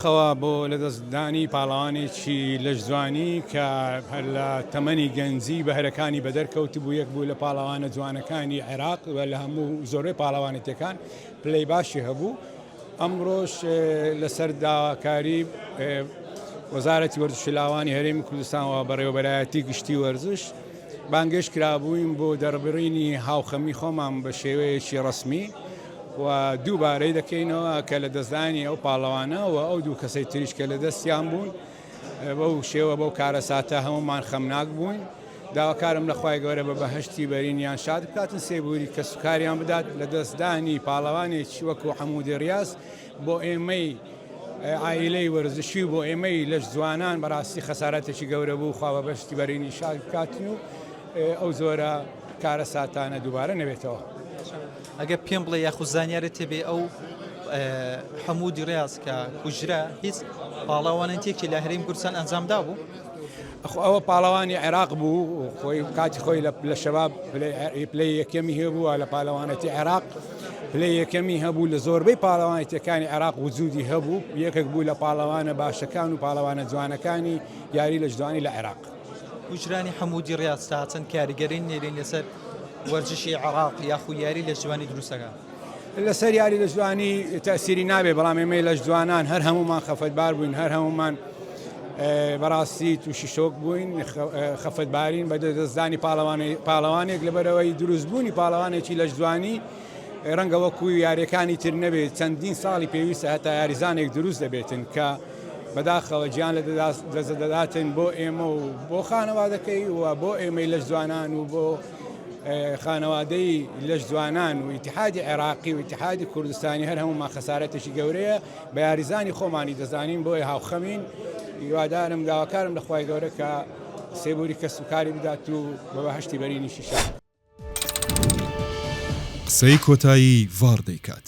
خەوا بۆ لەدەستدانی پاڵەوانێکی لەشزوانی کە هەر لە تەمەنی گەنجی بەهرەکانی بەدەرکەوت بوو، یەک بوو لە پاڵەوانە جوانەکانی عێراق و لە هەموو زۆربەی پاڵەوانێتەکان پلەی باشی هەبوو. ئەمڕۆژ لەسەر داواکاری وەزارەتی وەرزش و لاوانی هەرێمی کوردستان و بەڕێوەبەرایەتی گشتی وەرزش بانگێش کرابووین بۆ دەربڕینی هاوخەمی خۆمان بە شێوەیەکی ڕسمی و دووبارەی دەکەینەوە کە لە دەستدانی ئەو پاڵەوانە و ئەو دوو کەسەی تریش کە لە دەستیان بوون بەو شێوە بەو کارە ساتە هەمومان خەمناک بووین. داواکارم لە خوای گەورە بە بەهەشتی بەرینیان شاد بکاتن سێبووری کە سوکاریان بدات لە دەستدانی پاڵەوانێکی وەکو حەموودی ڕیاز بۆ ئێمەی عائیلەی وەرزشی و بۆ ئێمەی لەش جوانان بەڕاستی خەسارەتێکی گەورە بوو. خوا بە بەشتی بەرینی شاد بکاتن و ئەو زۆرە کارە ساتانە دووبارە نەبێتەوە. ئەگە پێم بڵێ یاخود زانیارە تێبێ ئەو حەموودی ڕاز کە کوژرا هیچ پاڵەوانێتێکی لە هەرێمی کوردستان ئەنجامدا بوو؟ ئەوە پاڵەوانی عێراق بوو، خۆی کاتی خۆی لە شەباب پلەی یەکەمی هەبوو لە پاڵەوانەتی عێراق، پلەی یەکەمی هەبوو لە زۆربەی پاڵەوانێتەکانی عێراق وجودی هەبوو، یەکێک بوو لە پاڵەوانە باشەکان و پاڵەوانە جوانەکانی یاری لە جوانی لە عێراق. کوژرانی حەموودی ڕاز تا چەند کاریگەری نێرین لەسەر وەرزشی عێراق یاخود یاری لە جوانی دروستەکە؟ لەسەر یاری لە جوانی تەسیری نابێ، بەڵام ئێمەی لەش جوانان هەر هەمومان خەفەتبار بووین، هەر هەمومان بەڕاستی تووشی شۆک بووین، خەفەتبارین بە دەستدانی پاڵەوانێک لەبەرەوەی دروستبوونی پاڵەوانێکی لەش جوانی ڕەنگە وەکوی یاریەکانی تر نەبێت. چەندین ساڵی پێویستە هەتا یاریزانێک دروست دەبێتن کە بەداخەوە گیان لە دەست دەداتن بۆ ئێمە و بۆ خانەوادەکەی و بۆ ئێمەی لەش جوانان و بۆ خانەوادەی لەش جوانان و ئیتیحادی عێراقی و ئیتیحادی کوردستانی هەر هەمومان خەسارەتێکی گەورەیە بە یاریزانی خۆمانی دەزانین بۆی هاوخەمین. هیوادارم داواکارم لە خوای گەورە کە سێبووری کەس و کاری بدات و بە بەهەشتی بەرینی شیشە. قسەی کۆتایی ڤار دەیکات.